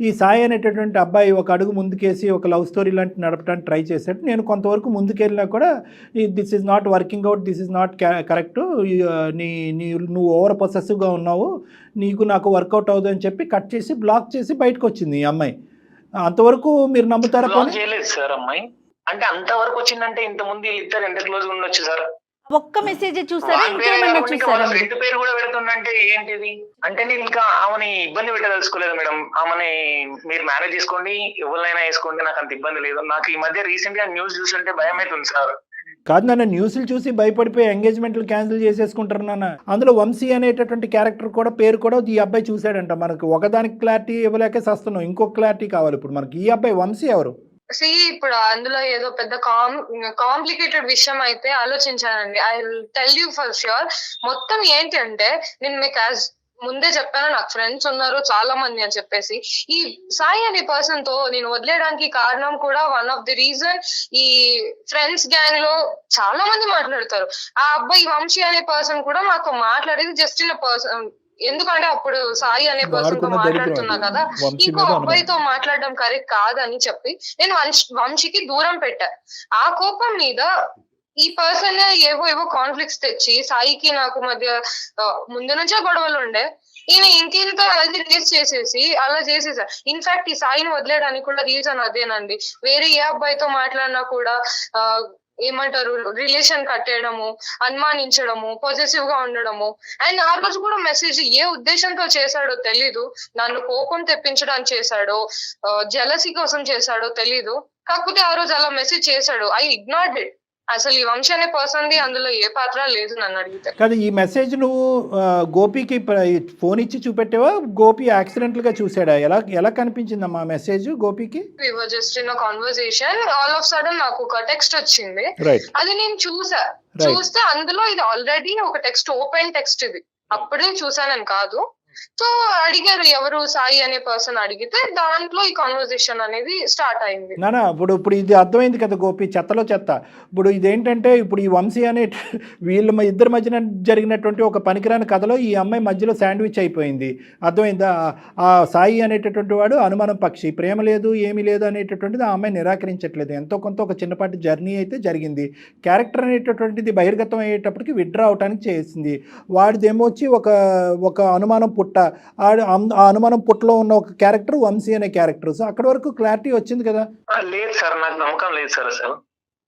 ఈ సాయి అనేటటువంటి అబ్బాయి ఒక అడుగు ముందుకేసి ఒక లవ్ స్టోరీ లాంటి నడపడానికి ట్రై చేశాడు. నేను కొంతవరకు ముందుకెళ్ళినా కూడా this is not working out, this is not correct, నువ్వు ఓవర్ పొసెసివ్గా ఉన్నావు, నీకు నాకు వర్కౌట్ అవుతుంది అని చెప్పి కట్ చేసి బ్లాక్ చేసి బయటకు వచ్చింది ఈ అమ్మాయి. అంతవరకు మీరు నమ్ముతారా? చేయలేదు సార్ అమ్మాయి. అంటే అంతవరకు వచ్చిందంటే ఇంత ముందు వీళ్ళిద్దరు ఎంత క్లోజ్ గా ఉండొచ్చు సార్. ఒక్క మెసేజ్ చూసారా, ఇంకేమన్నా చూసారా? ఫ్రెండ్ పేరు కూడా పెడుతుందంటే ఏంటిది? అంటే నేను ఇంకా ఆమెని ఇబ్బంది పెట్టదలుచుకోలేదు మేడం. ఆమెని మీరు మ్యారేజ్ చేసుకోండి, ఎవరినైనా వేసుకోండి, నాకు అంత ఇబ్బంది లేదు. నాకు ఈ మధ్య రీసెంట్ గా న్యూస్ చూస్తుంటే భయం అవుతుంది సార్. కాదు నాన్న, న్యూస్లు చూసి భయపడిపోయి ఎంగేజ్మెంట్లు క్యాన్సిల్ చేసేసుకుంటారు నాన్న. అందులో వంశీ అనేటటువంటి క్యారెక్టర్ కూడా, పేరు కూడా ఈ అబ్బాయి చూశాడంట. మనకు ఒకదానికి క్లారిటీ ఇవ్వలేక సస్తున్నాం, ఇంకొక క్లారిటీ కావాలి ఇప్పుడు మనకి. ఈ అబ్బాయి వంశీ ఎవరు? ఇప్పుడు అందులో ఏదో పెద్ద కాంప్లికేటెడ్ విషయం అయితే ఆలోచించానండి. I will tell you for sure. మొత్తం ఏంటి అంటే, నేను మీకు ముందే చెప్పాను, నాకు ఫ్రెండ్స్ ఉన్నారు చాలా మంది అని చెప్పేసి. ఈ సాయి అనే పర్సన్ తో నేను వదిలేయడానికి కారణం కూడా వన్ ఆఫ్ ది రీజన్, ఈ ఫ్రెండ్స్ గ్యాంగ్ లో చాలా మంది మాట్లాడతారు. ఆ అబ్బాయి వంశీ అనే పర్సన్ కూడా నాతో మాట్లాడేది జస్ట్ ఇన్ పర్సన్. ఎందుకంటే అప్పుడు సాయి అనే పర్సన్ తో మాట్లాడుతున్నా కదా, ఇంకో అబ్బాయితో మాట్లాడడం కరెక్ట్ కాదని చెప్పి నేను వంశీకి దూరం పెట్టా. ఆ కోపం మీద ఈ పర్సన్ ఏవో కాన్ఫ్లిక్ట్స్ తెచ్చి సాయికి నాకు మధ్య ముందు నుంచే గొడవలు ఉండే. ఈయన ఇంకింత రిలీజ్ చేసేసి అలా చేసేసారు. ఇన్ఫాక్ట్ ఈ సాయిని వదిలేయడానికి కూడా రీజన్ అదేనండి. వేరే ఏ అబ్బాయితో మాట్లాడినా కూడా ఏమంటారు, రిలేషన్ కట్టేయడము, అనుమానించడము, పొజెసివ్ గా ఉండడము. అండ్ ఆ రోజు కూడా మెసేజ్ ఏ ఉద్దేశంతో చేశాడో తెలీదు. నన్ను కోపం తెప్పించడానికి చేశాడో, జెలసీ కోసం చేశాడో తెలీదు. కాకపోతే ఆ రోజు అలా మెసేజ్ చేశాడు. I ignored it. అసలు ఈ వంశీ అనే పర్సన్ ది అందులో ఏ పాత్ర లేదు నన్ను అడిగితే. కాదు, ఈ మెసేజ్ నువ్వు గోపికి ఫోన్ ఇచ్చి చూపెట్టావా, గోపి యాక్సిడెంటల్ గా చూసాడా? ఎలా కనిపించిందమ్మా మెసేజ్ గోపికి? We were just in a conversation, all of sudden నాకు ఒక టెక్స్ట్ వచ్చింది. అది నేను చూస్తే అందులో ఇది ఆల్రెడీ ఒక టెక్స్ట్, ఓపెన్ టెక్స్ట్. ఇది అప్పుడే చూసానని కాదు, సో అడిగారు ఎవరు సాయి అనే పర్సన్ అడిగితే దాంట్లో ఈ కాన్వర్సేషన్ అనేది స్టార్ట్ అయింది. నానా ఇప్పుడు ఇది అర్థమైంది కదా గోపి, చెత్తలో చెత్త. ఇప్పుడు ఇదేంటంటే ఇప్పుడు ఈ వంశీ అనే వీళ్ళ ఇద్దరి మధ్యన జరిగినటువంటి ఒక పనికిరాని కథలో ఈ అమ్మాయి మధ్యలో శాండ్విచ్ అయిపోయింది. అర్థమైందా? ఆ సాయి అనేటటువంటి వాడు అనుమానం పక్షి, ప్రేమ లేదు ఏమీ లేదు అనేటటువంటిది ఆ అమ్మాయి నిరాకరించట్లేదు. ఎంతో కొంత ఒక చిన్నపాటి జర్నీ అయితే జరిగింది. క్యారెక్టర్ అనేటటువంటిది బహిర్గతం అయ్యేటప్పటికి విత్డ్రా అవడానికి చేసింది. వాడిదేమో వచ్చి ఒక అనుమానం పుట్ట, ఆ అనుమానం పుట్టలో ఉన్న ఒక క్యారెక్టర్ వంశీ అనే క్యారెక్టర్. సో అక్కడి వరకు క్లారిటీ వచ్చింది కదా? లేదు సార్, నాకు నమ్మకం లేదు సార్ అసలు.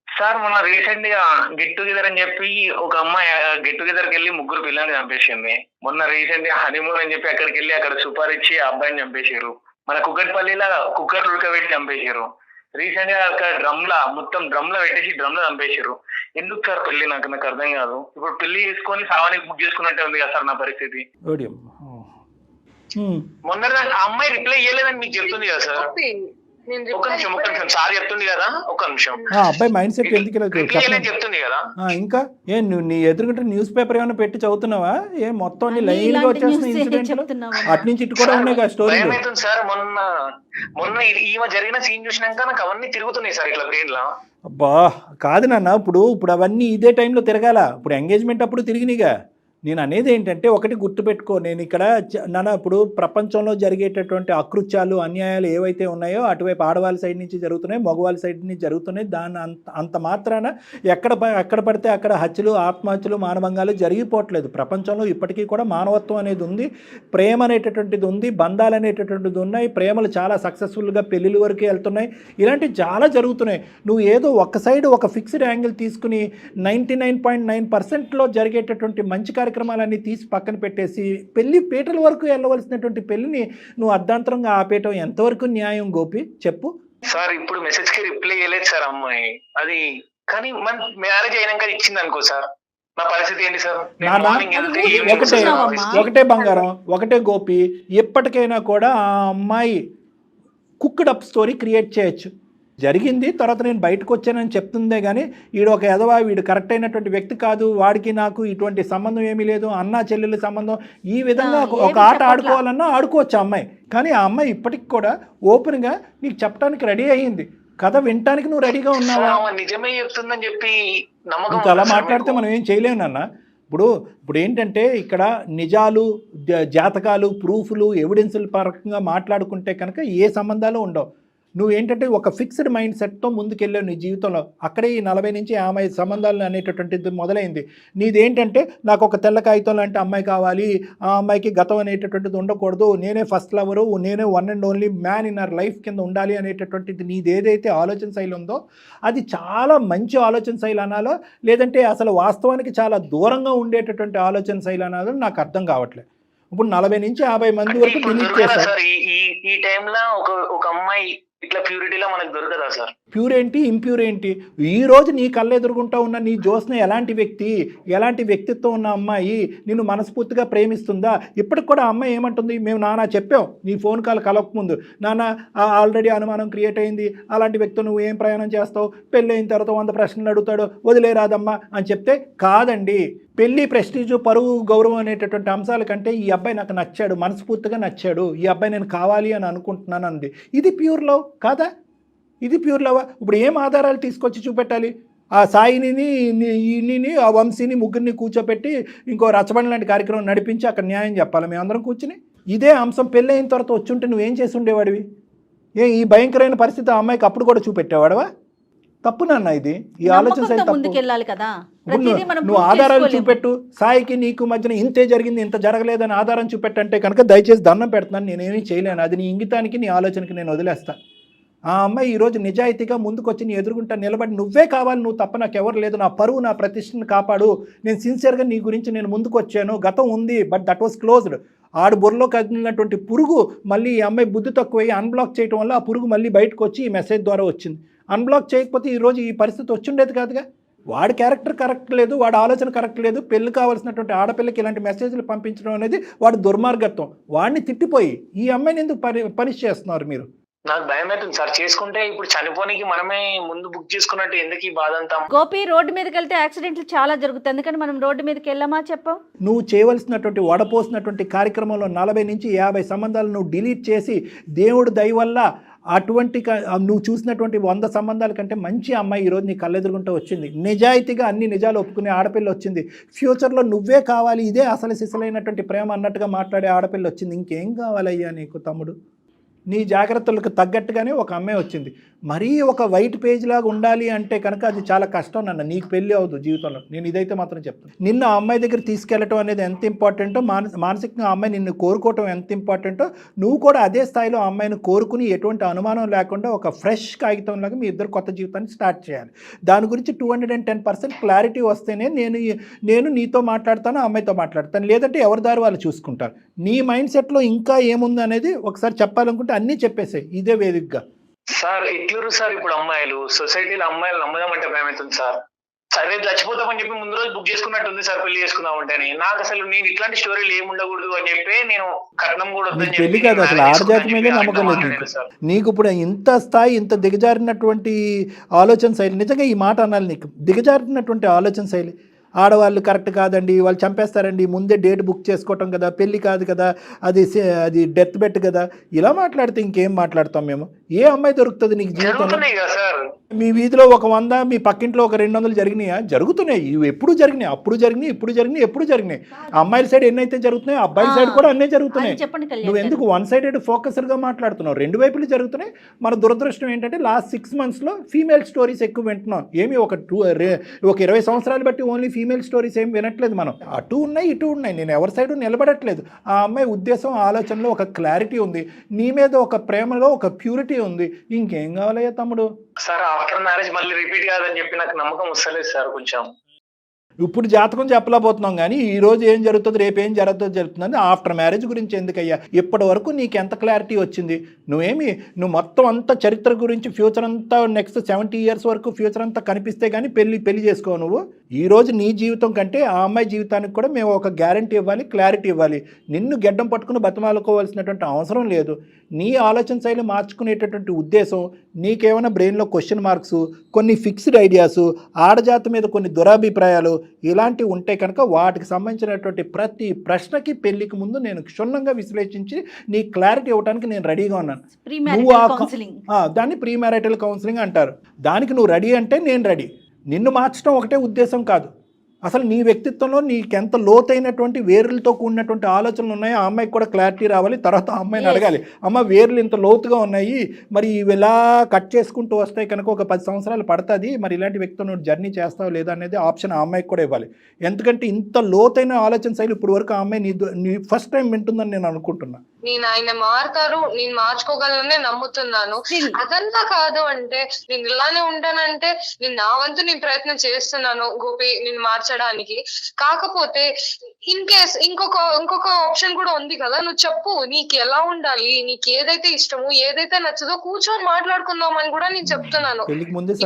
సార్ మొన్న రీసెంట్ గా గెట్ టుగెదర్ అని చెప్పి ఒక అమ్మాయి గెట్ టుగెదర్ కి వెళ్ళి 3 పిల్లల్ని చంపేసింది. మొన్న రీసెంట్ గా హనీమూన్ అని చెప్పి అక్కడికి వెళ్ళి అక్కడ సుపారిచ్చి ఆ అబ్బాయిని చంపేశారు. మన కుక్కట్పల్లిలో కుక్కర్ ఉడకబెట్టి చంపేశారు. రీసెంట్ గా అక్కడ మొత్తం డ్రమ్ లో పెట్టేసి డ్రమ్ లో చంపేశారు. ఎందుకు సార్ పెళ్లి? నాకు అర్థం కాదు. ఇప్పుడు పెళ్లి చేసుకొని సావానికి బుక్ చేసుకున్నట్టే ఉంది కదా సార్ నా పరిస్థితి. మొన్న ఆ అమ్మాయి రిప్లై ఇయ్యలేదని మీకు చెప్తుంది కదా సార్. ఒక నిమిషం సార్ చెప్తుంది కదా, ఒక నిమిషం. అబ్బాయి మైండ్ సెట్ ఎందుకు చెప్తుంది కదా. ఇంకా నీ ఎదురుకుంటే న్యూస్ పేపర్ ఏమైనా పెట్టి చదువుతున్నావా? మొత్తం లైన్ గా వచ్చేసిన ఇన్సిడెంట్ అటు నుంచి ఇటు కూడా ఉన్నాయి కదా స్టోరీ. ఏమైతుంది సార్, మొన్న ఈమె జరిగిన సీన్ చూసినాక నాకు అవన్నీ తిరుగుతున్నాయి సార్ ఇట్లా బ్రెయిన్ లో. అబ్బా కాదు నాన్న, ఇప్పుడు అవన్నీ ఇదే టైంలో తిరగాల. ఇప్పుడు ఎంగేజ్మెంట్ అప్పుడు తిరిగినాయిగా. నేను అనేది ఏంటంటే ఒకటి గుర్తుపెట్టుకో, నేను ఇక్కడ ఇప్పుడు ప్రపంచంలో జరిగేటటువంటి అకృత్యాలు అన్యాయాలు ఏవైతే ఉన్నాయో అటువైపు ఆడవాళ్ళ సైడ్ నుంచి జరుగుతున్నాయి, మగవాళ్ళ సైడ్ నుంచి జరుగుతున్నాయి. దాన్ని అంత మాత్రాన ఎక్కడ పడితే అక్కడ హత్యలు, ఆత్మహత్యలు, మానభంగాలు జరిగిపోవట్లేదు. ప్రపంచంలో ఇప్పటికీ కూడా మానవత్వం అనేది ఉంది, ప్రేమ అనేటటువంటిది ఉంది, బంధాలు అనేటటువంటిది ఉన్నాయి. ప్రేమలు చాలా సక్సెస్ఫుల్గా పెళ్ళిళ్ళ వరకు వెళ్తున్నాయి. ఇలాంటివి చాలా జరుగుతున్నాయి. నువ్వు ఏదో ఒక సైడ్ ఒక ఫిక్స్డ్ యాంగిల్ తీసుకుని 99.9% జరిగేటటువంటి మంచి కార్యక్రమాలన్నీ తీసి పక్కన పెట్టేసి పెళ్లి పీటల వరకు వెళ్ళవలసినటువంటి పెళ్లిని నువ్వు అర్ధాంతరంగా ఆపేయటం ఎంతవరకు న్యాయం గోపి చెప్పు? సార్ ఇప్పుడు మెసేజ్ కి రిప్లై ఇవ్వలేదు సార్ అమ్మాయి. అది కానీ మన మ్యారేజ్ అయినాక ఇచ్చింది అనుకో సార్, నా పరిస్థితి ఏంటి సార్? ఒకటే బంగారం, ఒకటే గోపి, ఎప్పటికైనా కూడా ఆ అమ్మాయి కుక్డ్ అప్ స్టోరీ క్రియేట్ చేయొచ్చు. జరిగింది, తర్వాత నేను బయటకు వచ్చానని చెప్తుందే కానీ వీడు ఒక ఎదవా, వీడు కరెక్ట్ అయినటువంటి వ్యక్తి కాదు, వాడికి నాకు ఇటువంటి సంబంధం ఏమీ లేదు, అన్నా చెల్లెల సంబంధం, ఈ విధంగా ఒక ఆట ఆడుకోవాలన్నా ఆడుకోవచ్చు ఆ అమ్మాయి. కానీ ఆ అమ్మాయి ఇప్పటికి కూడా ఓపెన్గా నీకు చెప్పడానికి రెడీ అయ్యింది. కథ వినటానికి నువ్వు రెడీగా ఉన్నావా? నిజమే చెప్తుందని చెప్పి నువ్వు అలా మాట్లాడితే మనం ఏం చేయలేము నాన్న. ఇప్పుడు ఏంటంటే ఇక్కడ నిజాలు, జాతకాలు, ప్రూఫ్లు, ఎవిడెన్సుల పరంగా మాట్లాడుకుంటే కనుక ఏ సంబంధాలు ఉండవు. నువ్వేంటంటే ఒక ఫిక్స్డ్ మైండ్ సెట్తో ముందుకెళ్ళావు నీ జీవితంలో. అక్కడే ఈ 40 నుంచి 50 సంబంధాలు అనేటటువంటిది మొదలైంది. నీదేంటంటే నాకు ఒక తెల్ల కాగితం లాంటి అమ్మాయి కావాలి, ఆ అమ్మాయికి గతం అనేటటువంటిది ఉండకూడదు, నేనే ఫస్ట్ లవరు, నేనే one and only man in our life కింద ఉండాలి అనేటటువంటిది నీదేదైతే ఆలోచన శైలి ఉందో అది చాలా మంచి ఆలోచన శైలి అనాలో, లేదంటే అసలు వాస్తవానికి చాలా దూరంగా ఉండేటటువంటి ఆలోచన శైలి అనాలో నాకు అర్థం కావట్లేదు. ఇప్పుడు 40 నుంచి 50 మంది వరకు డిలీట్ చేశారు. ఈ టైంలో ఒక అమ్మాయి ఇట్లా ప్యూరిటీలో మనకు దొరకదా సార్? ప్యూర్ ఏంటి, ఇంప్యూర్ ఏంటి? ఈరోజు నీ కళ్ళు ఎదురుగుంటా ఉన్న నీ జ్యోత్స్న ఎలాంటి వ్యక్తి, ఎలాంటి వ్యక్తిత్వం ఉన్న అమ్మాయి, నిన్ను మనస్ఫూర్తిగా ప్రేమిస్తుందా? ఇప్పటికి కూడా అమ్మాయి ఏమంటుంది, మేము నాన్న చెప్పాం నీ ఫోన్ కాల్ కలవకముందు, నాన్న ఆల్రెడీ అనుమానం క్రియేట్ అయింది, అలాంటి వ్యక్తి నువ్వు ఏం ప్రయాణం చేస్తావు, పెళ్ళి అయిన తర్వాత 100 ప్రశ్నలు అడుగుతాడు, వదిలేరాదమ్మా అని చెప్తే కాదండి, పెళ్లి, ప్రెస్టీజు, పరువు, గౌరవం అనేటటువంటి అంశాల కంటే ఈ అబ్బాయి నాకు నచ్చాడు, మనస్ఫూర్తిగా నచ్చాడు, ఈ అబ్బాయి నేను కావాలి అని అనుకుంటున్నాను అంది. ఇది ప్యూర్ లవ్ కాదా? ఇది ప్యూర్ లవ్. ఇప్పుడు ఏం ఆధారాలు తీసుకొచ్చి చూపెట్టాలి? ఆ సాయిని, ఆ వంశీని, ముగ్గురిని కూర్చోపెట్టి ఇంకో రచ్చబండి లాంటి కార్యక్రమం నడిపించి అక్కడ న్యాయం చెప్పాలి మేమందరం కూర్చుని? ఇదే అంశం పెళ్ళి అయిన తర్వాత వచ్చుంటే నువ్వేం చేసి ఉండేవాడివి? ఈ భయంకరమైన పరిస్థితి ఆ అమ్మాయికి అప్పుడు కూడా చూపెట్టేవాడవా? తప్పు నాన్న ఇది. ఈ ఆలోచన శైలి తప్పు. నువ్వు ఆధారాలు చూపెట్టు, సాయికి నీకు మధ్యన ఇంతే జరిగింది, ఇంత జరగలేదని ఆధారం చూపెట్టంటే కనుక దయచేసి దండం పెడుతున్నాను, నేనేమీ చేయలేను. అది నీ ఇంగితానికి, నీ ఆలోచనకి నేను వదిలేస్తాను. ఆ అమ్మాయి ఈరోజు నిజాయితీగా ముందుకొచ్చి నీ ఎదురుగుంటా నిలబడి నువ్వే కావాలి, నువ్వు తప్ప నాకు ఎవరు లేదు, నా పరువు, నా ప్రతిష్టను కాపాడు, నేను సిన్సియర్గా నీ గురించి నేను ముందుకు వచ్చాను, గతం ఉంది బట్ దట్ వాస్ క్లోజ్డ్. ఆడు బుర్రలో కదిలినటువంటి పురుగు మళ్ళీ ఈ అమ్మాయి బుద్ధి తక్కువై అన్బ్లాక్ చేయడం వల్ల ఆ పురుగు మళ్ళీ బయటకు వచ్చి ఈ మెసేజ్ ద్వారా వచ్చింది. అన్బ్లాక్ చేయకపోతే ఈరోజు ఈ పరిస్థితి వచ్చిండేది కాదుగా. వాడి క్యారెక్టర్ కరెక్ట్ లేదు, వాడి ఆలోచన కరెక్ట్ లేదు, పెళ్లి కావాల్సినటువంటి ఆడపిల్లకి ఇలాంటి మెసేజ్లు పంపించడం అనేది వాడి దుర్మార్గత్వం. వాడిని తిట్టిపోయి ఈ అమ్మాయిని ఎందుకు పనిష్ చేస్తున్నారు మీరు? నాకు భయం అవుతుంది సార్. చేసుకుంటే ఇప్పుడు చనిపోనికి మనమే ముందు బుక్ చేసుకున్నట్టు ఎందుకు ఈ బాధ అంతా? గోపి, రోడ్డు మీదకి వెళ్తే యాక్సిడెంట్లు చాలా జరుగుతాయి, అందుకని మనం రోడ్డు మీదకి వెళ్ళామా చెప్పావు? నువ్వు చేయవలసినటువంటి వడపోసినటువంటి కార్యక్రమంలో 40 నుంచి 50 సంబంధాలు నువ్వు డిలీట్ చేసి దేవుడు దయ వల్ల అటువంటి నువ్వు చూసినటువంటి 100 సంబంధాల కంటే మంచి అమ్మాయి ఈరోజు నీ కళ్ళెదురుగుంటూ వచ్చింది. నిజాయితీగా అన్ని నిజాలు ఒప్పుకునే ఆడపిల్ల వచ్చింది. ఫ్యూచర్లో నువ్వే కావాలి, ఇదే అసలు సిసలైనటువంటి ప్రేమ అన్నట్టుగా మాట్లాడే ఆడపిల్ల వచ్చింది. ఇంకేం కావాలయ్యా నీకు తమ్ముడు? నీ జాగ్రత్తలకు తగ్గట్టుగానే ఒక అమ్మాయి వచ్చింది. మరీ ఒక వైట్ పేజ్ లాగా ఉండాలి అంటే కనుక అది చాలా కష్టం నాన్న. నీకు పెళ్ళి అవ్వదు జీవితంలో, నేను ఇదైతే మాత్రం చెప్తాను. నిన్ను ఆ అమ్మాయి దగ్గర తీసుకెళ్ళటం అనేది ఎంత ఇంపార్టెంటో, మానసికంగా ఆ అమ్మాయి నిన్ను కోరుకోవటం ఎంత ఇంపార్టెంటో, నువ్వు కూడా అదే స్థాయిలో ఆ అమ్మాయిని కోరుకుని ఎటువంటి అనుమానం లేకుండా ఒక ఫ్రెష్ కాగితంలాగా మీ ఇద్దరు కొత్త జీవితాన్ని స్టార్ట్ చేయాలి. దాని గురించి 210% క్లారిటీ వస్తేనే నేను నీతో మాట్లాడతాను, ఆ అమ్మాయితో మాట్లాడతాను. లేదంటే ఎవరి దారి వాళ్ళు చూసుకుంటారు. నీ మైండ్ సెట్లో ఇంకా ఏముంది అనేది ఒకసారి చెప్పాలనుకుంటే అన్నీ చెప్పేసాయి ఇదే వేదికగా. సార్ ఎట్లరు సార్ ఇప్పుడు అమ్మాయిలు, సొసైటీలో అమ్మాయిలు నమ్మదామంటే భయమవుతుంది సార్. సరే చచ్చిపోతామని చెప్పి ముందు రోజు బుక్ చేసుకున్నట్టుంది సార్ పెళ్లి చేసుకుందామంటే. నాకు అసలు నేను ఇట్లాంటి స్టోరీలు ఏముండకూడదు అని చెప్పి నేను కట్నం కూడా వద్దని పెళ్లి కాదు, అసలు ఆడజాతి మీదే నమ్మకం లేదు నీకు. ఇప్పుడు ఇంత స్థాయి, ఇంత దిగజారినటువంటి ఆలోచన శైలి, నిజంగా ఈ మాట అనాలి నీకు, దిగజారినటువంటి ఆలోచన శైలి. ఆడవాళ్ళు కరెక్ట్ కాదండి, వాళ్ళు చంపేస్తారండి, ముందే డేట్ బుక్ చేసుకోవటం కదా, పెళ్ళి కాదు కదా, అది డెత్ బెట్ కదా, ఇలా మాట్లాడితే ఇంకేం మాట్లాడతాం మేము? ఏ అమ్మాయి దొరుకుతుంది నీకు జీవితంలో? మీ వీధిలో ఒక 100, మీ పక్కింట్లో ఒక 200 జరిగినాయా? జరుగుతున్నాయి. ఇవి ఎప్పుడు జరిగినాయి, అప్పుడు జరిగినాయి, ఇప్పుడు జరిగినాయి, ఎప్పుడు జరిగినాయి. అమ్మాయిల సైడ్ ఎన్నైతే జరుగుతున్నాయి, అబ్బాయిల సైడ్ కూడా అన్నీ జరుగుతున్నాయి. నువ్వు ఎందుకు 1 సైడెడ్ ఫోకస్డ్గా మాట్లాడుతున్నావు? 2 వైపులు జరుగుతున్నాయి. మన దురదృష్టం ఏంటంటే లాస్ట్ 6 monthsలో ఫీమేల్ స్టోరీస్ ఎక్కువ వింటున్నాం. ఏమి ఒక 20 సంవత్సరాలు బట్టి ఓన్లీ ఫీమేల్ స్టోరీస్ ఏం వినట్లేదు మనం. అటు ఉన్నాయి, ఇటు ఉన్నాయి. నేను ఎవరి సైడు నిలబడట్లేదు. ఆ అమ్మాయి ఉద్దేశం, ఆలోచనలో ఒక క్లారిటీ ఉంది, నీ మీద ఒక ప్రేమలో ఒక ప్యూరిటీ ఉంది. ఇంకేం కావాలయ్యా తమ్ముడు? సార్ ఆఫ్టర్ మ్యారేజ్ మళ్ళీ రిపీట్ కాదని చెప్పి నాకు నమ్మకం వస్తలేదు సార్. కొంచెం ఇప్పుడు జాతకం చెప్పలేకపోతున్నాం కానీ ఈ రోజు ఏం జరుగుతుంది, రేపు ఏం జరుగుతుందో జరుగుతుందని ఆఫ్టర్ మ్యారేజ్ గురించి ఎందుకయ్యా? ఇప్పటి వరకు నీకు ఎంత క్లారిటీ వచ్చింది? నువ్వు మొత్తం అంతా చరిత్ర గురించి, ఫ్యూచర్ అంతా నెక్స్ట్ 70 years వరకు ఫ్యూచర్ అంతా కనిపిస్తే కానీ పెళ్లి చేసుకోవు నువ్వు. ఈ రోజు నీ జీవితం కంటే ఆ అమ్మాయి జీవితానికి కూడా మేము ఒక గ్యారంటీ ఇవ్వాలి, క్లారిటీ ఇవ్వాలి. నిన్ను గెడ్డం పట్టుకుని బతిమాలుకోవాల్సినటువంటి అవసరం లేదు. నీ ఆలోచన శైలి మార్చుకునేటటువంటి ఉద్దేశం, నీకేమైనా బ్రెయిన్లో క్వశ్చన్ మార్క్స్, కొన్ని ఫిక్స్డ్ ఐడియాస్, ఆడజాతి మీద కొన్ని దురాభిప్రాయాలు ఇలాంటివి ఉంటే కనుక వాటికి సంబంధించినటువంటి ప్రతి ప్రశ్నకి పెళ్లికి ముందు నేను క్షుణ్ణంగా విశ్లేషించి నీ క్లారిటీ ఇవ్వడానికి నేను రెడీగా ఉన్నాను. దాన్ని ప్రీ మ్యారిటల్ కౌన్సిలింగ్ అంటారు. దానికి నువ్వు రెడీ అంటే నేను రెడీ. నిన్ను మార్చడం ఒకటే ఉద్దేశం కాదు, అసలు నీ వ్యక్తిత్వంలో నీకెంత లోతైనటువంటి వేర్లతో కూడినటువంటి ఆలోచనలు ఉన్నాయో ఆ అమ్మాయికి కూడా క్లారిటీ రావాలి. తర్వాత ఆ అమ్మాయిని అడగాలి, అమ్మ వేర్లు ఇంత లోతుగా ఉన్నాయి, మరి ఇవి ఇలా కట్ చేసుకుంటూ వస్తాయి కనుక ఒక 10 సంవత్సరాలు పడుతుంది, మరి ఇలాంటి వ్యక్తితో నువ్వు జర్నీ చేస్తావు లేదా అనేది ఆప్షన్ ఆ అమ్మాయికి కూడా ఇవ్వాలి. ఎందుకంటే ఇంత లోతైన ఆలోచన శైలి ఇప్పుడు వరకు ఆ అమ్మాయి నీ ఫస్ట్ టైం వింటుందని నేను అనుకుంటున్నా. నేను ఆయన మారుతారు, నేను మార్చుకోగలనే నమ్ముతున్నాను. అదన్నా కాదు అంటే నేను ఇలానే ఉంటానంటే నేను నా వంతు నేను ప్రయత్నం చేస్తున్నాను గోపి నేను మార్చడానికి. కాకపోతే ఇన్ కేస్ ఇంకొక ఆప్షన్ కూడా ఉంది కదా, నువ్వు చెప్పు నీకు ఎలా ఉండాలి, నీకు ఏదైతే ఇష్టమో ఏదైతే నచ్చదో కూర్చొని మాట్లాడుకుందాం అని కూడా నేను చెప్తున్నాను.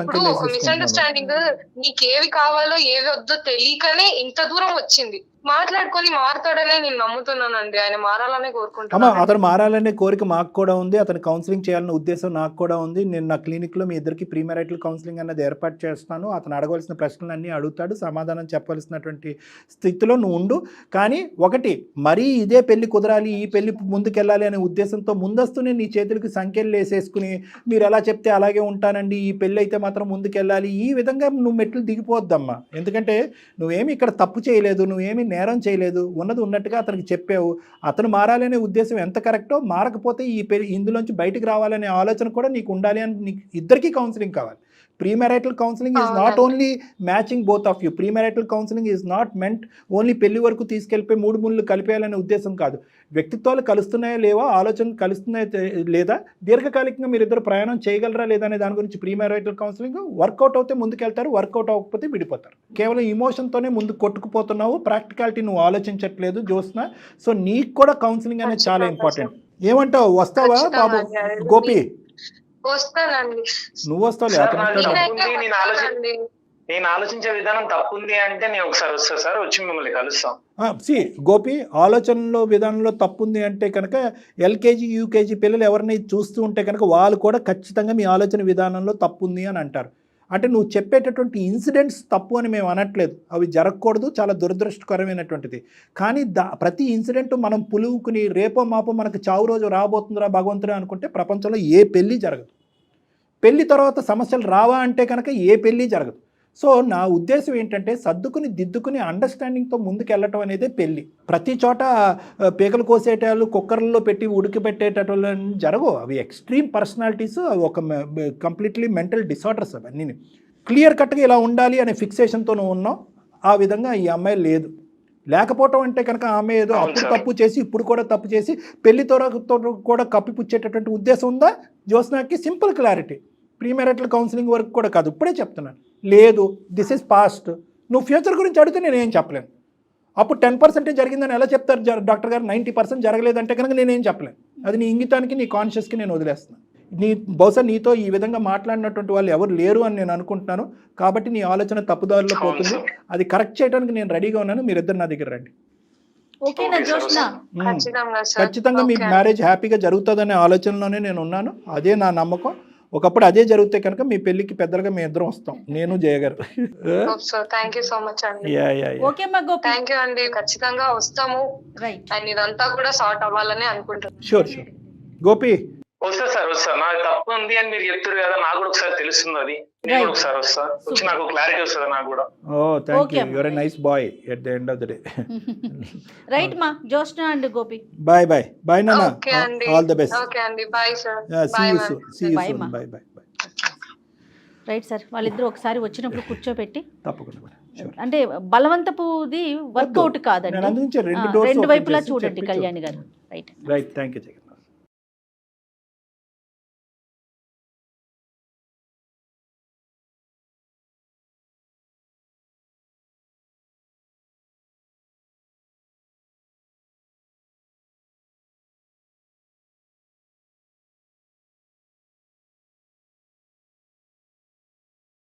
ఇప్పుడు మిస్అండర్స్టాండింగ్, నీకేవి కావాలో ఏవి వద్దో తెలియకనే ఇంత దూరం వచ్చింది. మాట్లాడుకొని మారుతాడనే నేను నమ్ముతున్నానండి. ఆయన మారాలనే కోరుకుంటున్నాను. అతను మారాలనే కోరిక మాకు కూడా ఉంది, అతను కౌన్సిలింగ్ చేయాలనే ఉద్దేశం నాకు కూడా ఉంది. నేను నా క్లినిక్లో మీ ఇద్దరికి ప్రీ మ్యారిటల్ కౌన్సిలింగ్ అనేది ఏర్పాటు చేస్తాను. అతను అడగవలసిన ప్రశ్నలన్నీ అడుగుతాడు, సమాధానం చెప్పవలసినటువంటి స్థితిలో నువ్వు ఉండు. కానీ ఒకటి, మరీ ఇదే పెళ్లి కుదరాలి, ఈ పెళ్లి ముందుకెళ్ళాలి అనే ఉద్దేశంతో ముందస్తునే నీ చేతులకి సంఖ్యలు వేసేసుకుని మీరు ఎలా చెప్తే అలాగే ఉంటానండి, ఈ పెళ్ళి అయితే మాత్రం ముందుకెళ్ళాలి, ఈ విధంగా నువ్వు మెట్లు దిగిపోద్దమ్మా. ఎందుకంటే నువ్వేమి ఇక్కడ తప్పు చేయలేదు, నువ్వేమి నేరం చేయలేదు, ఉన్నది ఉన్నట్టుగా అతనికి చెప్పావు. అతను మారాలనే ఉద్దేశం ఎంత కరెక్టో, మారకపోతే ఇందులోంచి బయటకు రావాలనే ఆలోచన కూడా నీకు ఉండాలి అని నీకు ఇద్దరికీ కౌన్సిలింగ్ కావాలి. Premarital counselling is not only matching both of you. Premarital counselling is not meant only పెళ్లి వరకు తీసుకెళ్ళిపోయి 3 ముళ్ళు కలిపేయాలనే ఉద్దేశం కాదు. వ్యక్తిత్వాలు కలుస్తున్నాయా లేవా, ఆలోచనలు కలుస్తున్నాయా లేదా, దీర్ఘకాలికంగా మీరిద్దరు ప్రయాణం చేయగలరా లేదా అనే దాని గురించి ప్రీమెరైటల్ కౌన్సిలింగ్. వర్కౌట్ అవుతే ముందుకెళ్తారు, వర్కౌట్ అవ్వకపోతే విడిపోతారు. కేవలం ఇమోషన్తోనే ముందు కొట్టుకుపోతున్నావు, ప్రాక్టికాలిటీ నువ్వు ఆలోచించట్లేదు జ్యోత్స్న. సో నీకు కూడా కౌన్సిలింగ్ అనేది చాలా ఇంపార్టెంట్. ఏమంటావు, వస్తావా బాబు గోపి? వస్తానండి. నువ్వు వస్తావు. నేను ఆలోచించే విధానం తప్పుంది అంటే నేను ఒకసారి వస్తా సార్, వచ్చి మిమ్మల్ని కలుస్తాం. గోపి, ఆలోచనలో విధానంలో తప్పుంది అంటే కనుక ఎల్కేజీ యూకేజీ పిల్లలు ఎవరిని చూస్తూ ఉంటే కనుక వాళ్ళు కూడా ఖచ్చితంగా మీ ఆలోచన విధానంలో తప్పుంది అని అంటారు. అంటే నువ్వు చెప్పేటటువంటి ఇన్సిడెంట్స్ తప్పు అని మేము అనట్లేదు, అవి జరగకూడదు, చాలా దురదృష్టకరమైనటువంటిది. కానీ ప్రతి ఇన్సిడెంట్ మనం పులువుకుని రేపో మాపో మనకు చావు రోజు రాబోతుందిరా భగవంతుడే అనుకుంటే ప్రపంచంలో ఏ పెళ్ళి జరగదు. పెళ్లి తర్వాత సమస్యలు రావా అంటే కనుక ఏ పెళ్ళి జరగదు. సో నా ఉద్దేశం ఏంటంటే సర్దుకుని దిద్దుకుని అండర్స్టాండింగ్తో ముందుకు వెళ్ళటం అనేది పెళ్ళి. ప్రతి చోట పీకలు కోసేటాలు కుక్కర్లలో పెట్టి ఉడికిపెట్టేటట్లు జరగవు. అవి ఎక్స్ట్రీమ్ పర్సనాలిటీస్, అవి ఒక కంప్లీట్లీ మెంటల్ డిసార్డర్స్. అవన్నీ క్లియర్ కట్గా ఇలా ఉండాలి అనే ఫిక్సేషన్తో నువ్వు ఉన్నావు. ఆ విధంగా ఈ అమ్మాయి లేదు. లేకపోవటం అంటే కనుక ఆమె ఏదో అప్పుడు తప్పు చేసి ఇప్పుడు కూడా తప్పు చేసి పెళ్లితో కూడా కప్పిపుచ్చేటటువంటి ఉద్దేశం ఉందా జ్యోత్స్నాకి? సింపుల్ క్లారిటీ, ప్రీమెరిటల్ కౌన్సిలింగ్ వరకు కూడా కాదు, ఇప్పుడే చెప్తున్నాను. లేదు, దిస్ ఇస్ పాస్ట్. నువ్వు ఫ్యూచర్ గురించి అడిగితే నేనేం చెప్పలేను. అప్పుడు 10% జరిగిందని ఎలా చెప్తారు డాక్టర్ గారు? 90% జరగలేదంటే కనుక నేనేం చెప్పలేను. అది నీ ఇంగితానికి, నీ కాన్షియస్కి నేను వదిలేస్తున్నాను. బహుశా నీతో ఈ విధంగా మాట్లాడినటువంటి వాళ్ళు ఎవరు లేరు అని నేను అనుకుంటున్నాను. కాబట్టి నీ ఆలోచన తప్పుదారిలో పోతుంది. అది కరెక్ట్ చేయడానికి నేను రెడీగా ఉన్నాను. మీరిద్దరు నా దగ్గర రండి. ఓకేనా జ్యోష్న? ఖచ్చితంగా మీ మ్యారేజ్ హ్యాపీగా జరుగుతుందనే ఆలోచనలోనే నేను ఉన్నాను. అదే నా నమ్మకం. ఒకప్పుడు అదే జరిగితే కనుక మీ పెళ్లికి పెద్దలుగా మేము ఇద్దరం వస్తాం, నేను జయగారు. థ్యాంక్ యూ సో మచ్ అండి. ఓకే అమ్మా గోపి, థ్యాంక్ యూ అండి. ఖచ్చితంగా వస్తాము. రైట్. అండ్ ఇదంతా కూడా సార్ట్ అవ్వాలని అనుకుంటున్నాను. Sure sure Gopi. వస్తా సార్, వస్తా. నాకు తప్పు ఉంది అని మీరు చెప్తారు కదా, నాకు కూడా ఒకసారి తెలుస్తుంది. అది నేను కూడా ఒకసారి వస్తా, వచ్చి నాకు క్లారిటీ వస్తుంది నాకు కూడా. Thank you, your a nice boy at the end of the day. Right మా Jyoshna and Gopi. Bye bye bye నాన్న, ఓకే అండి. All the best. ఓకే అండి, bye sir. See you soon, see you Bye, soon. ma. Bye bye bye. Right sir, వాళ్ళిద్దరు ఒకసారి వచ్చినప్పుడు కూర్చోబెట్టి, తప్పకుండా sure. అంటే బలవంతపుది వర్కౌట్ కాదండి, నేను అందించే రెండు doors రెండు open వైపులా చేసి చూడండి చెప్పి కళ్యాణి గారు. Right. Right, thank you Jagan.